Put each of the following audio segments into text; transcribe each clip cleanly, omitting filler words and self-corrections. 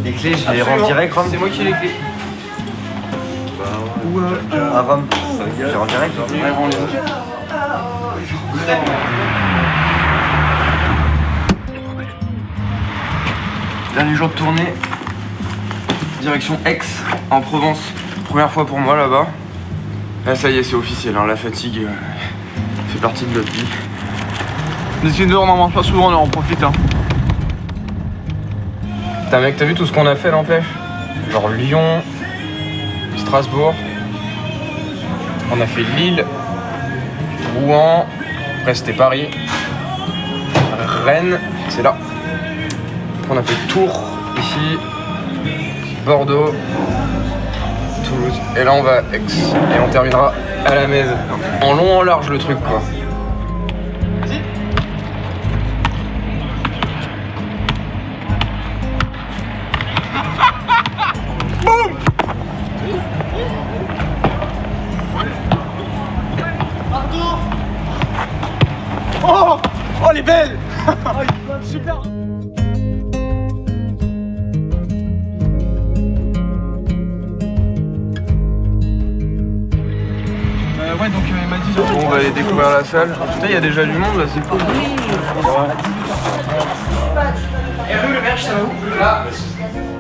Les clés, je les rends direct, Rome. C'est moi qui ai les clés. Ah, Rome, je les rends direct. Ouais, rends-les. Dernier jour de tournée. Direction Aix, en Provence. Première fois pour moi là-bas. Là, ça y est, c'est officiel, hein, la fatigue fait partie de notre vie. Les skis dehors, on n'en mange pas souvent, on en profite. Hein. Putain mec, t'as vu tout ce qu'on a fait, n'empêche? Genre Lyon, Strasbourg, on a fait Lille, Rouen, après c'était Paris, Rennes, c'est là. Après on a fait Tours, ici, Bordeaux, Toulouse, et là on va à Aix, et on terminera à la Mèze. En long, en large le truc quoi. Oh, oh, elle est belle. Super. Ouais, donc il m'a dit... Bon, on va aller découvrir la salle. Putain, il y a déjà du monde là, c'est cool.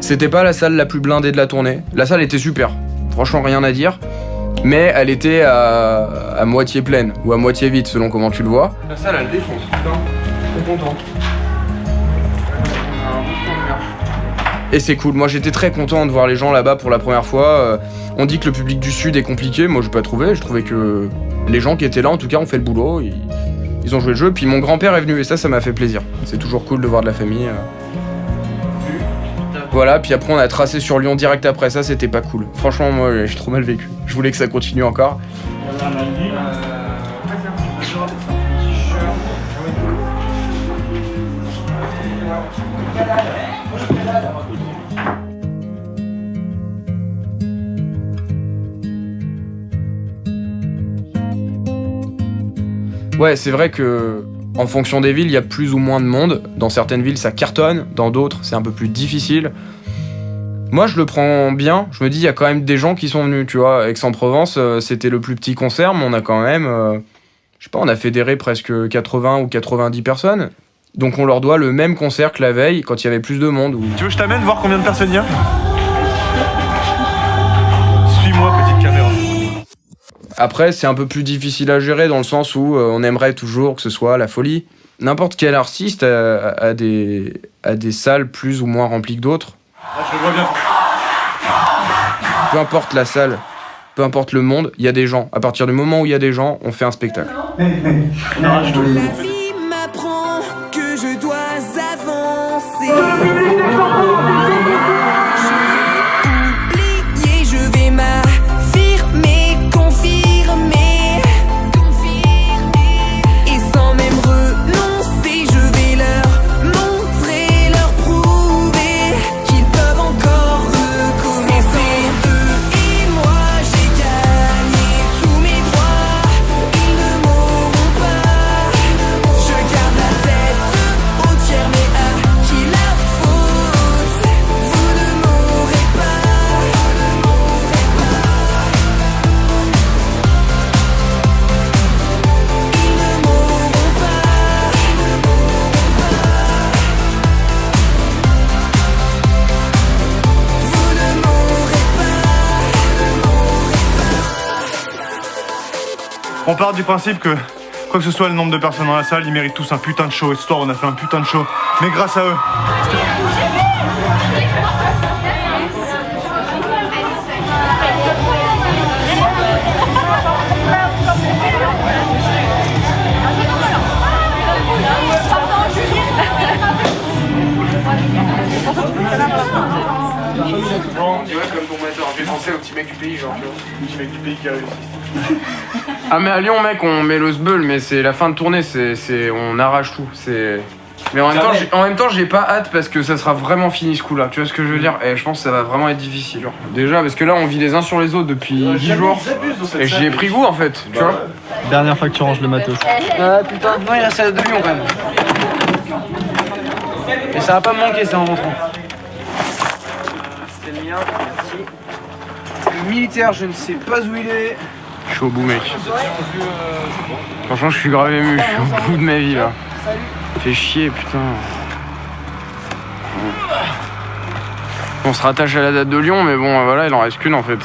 C'était pas la salle la plus blindée de la tournée. La salle était super. Franchement, rien à dire. Mais elle était à moitié pleine ou à moitié vide selon comment tu le vois. La salle elle défonce, putain, je suis trop content. Et c'est cool, moi j'étais très content de voir les gens là-bas pour la première fois. On dit que le public du Sud est compliqué, moi j'ai pas trouvé, je trouvais que les gens qui étaient là en tout cas ont fait le boulot, ils ont joué le jeu, puis mon grand-père est venu et ça m'a fait plaisir. C'est toujours cool de voir de la famille. Voilà, puis après on a tracé sur Lyon direct après, ça c'était pas cool. Franchement moi j'ai trop mal vécu, je voulais que ça continue encore. Ouais, c'est vrai que en fonction des villes, il y a plus ou moins de monde. Dans certaines villes, ça cartonne. Dans d'autres, c'est un peu plus difficile. Moi, je le prends bien. Je me dis, il y a quand même des gens qui sont venus, tu vois. Aix-en-Provence, c'était le plus petit concert, mais on a quand même... je sais pas, on a fédéré presque 80 ou 90 personnes. Donc on leur doit le même concert que la veille, quand il y avait plus de monde. Tu veux que je t'amène voir combien de personnes il y a? Suis-moi, petite caméra. Après, c'est un peu plus difficile à gérer dans le sens où on aimerait toujours que ce soit la folie. N'importe quel artiste a des salles plus ou moins remplies que d'autres. Là, je le vois bien. Peu importe la salle, peu importe le monde, il y a des gens. À partir du moment où il y a des gens, on fait un spectacle. La vie m'apprend que je dois avancer. Je vais m'affirmer, confirmer. Et sans même renoncer, je vais leur montrer, leur prouver qu'ils peuvent encore recommencer. Eux et moi, j'ai gagné tous mes droits. Ils ne m'auront pas. Je garde la tête haute, mais à qui la faute? Vous ne m'aurez pas. On part du principe que, quoi que ce soit le nombre de personnes dans la salle, ils méritent tous un putain de show. Et ce soir, on a fait un putain de show. Mais grâce à eux. On dirait comme ton metteur, j'ai pensé au petit mec du pays, genre. Le petit mec du pays qui a réussi. Ah mais à Lyon mec, on met le sbeul, mais c'est la fin de tournée, on arrache tout. Mais en même temps, j'ai pas hâte parce que ça sera vraiment fini ce coup-là. Tu vois ce que je veux dire? Et je pense que ça va vraiment être difficile. Genre. Déjà parce que là, on vit les uns sur les autres depuis 10 jours. Et j'y ai pris goût en fait, tu vois. Dernière fois que tu ranges le matos. Ah putain, non il reste à 2 millions quand même. Et ça va pas me manquer ça en rentrant. rien. Merci. Le militaire, je ne sais pas où il est. Je suis au bout, mec. Franchement, je suis grave ému, je suis au bout de ma vie là. Fait chier, putain. On se rattache à la date de Lyon, mais bon, voilà, il en reste qu'une en fait.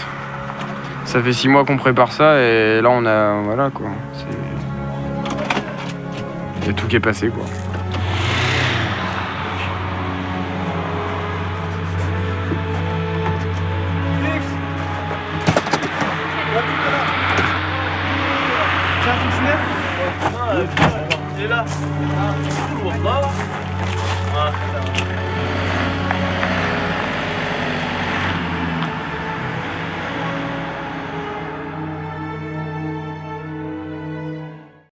Ça fait 6 mois qu'on prépare ça et là on a. Voilà quoi. Il y a tout qui est passé quoi. Et là.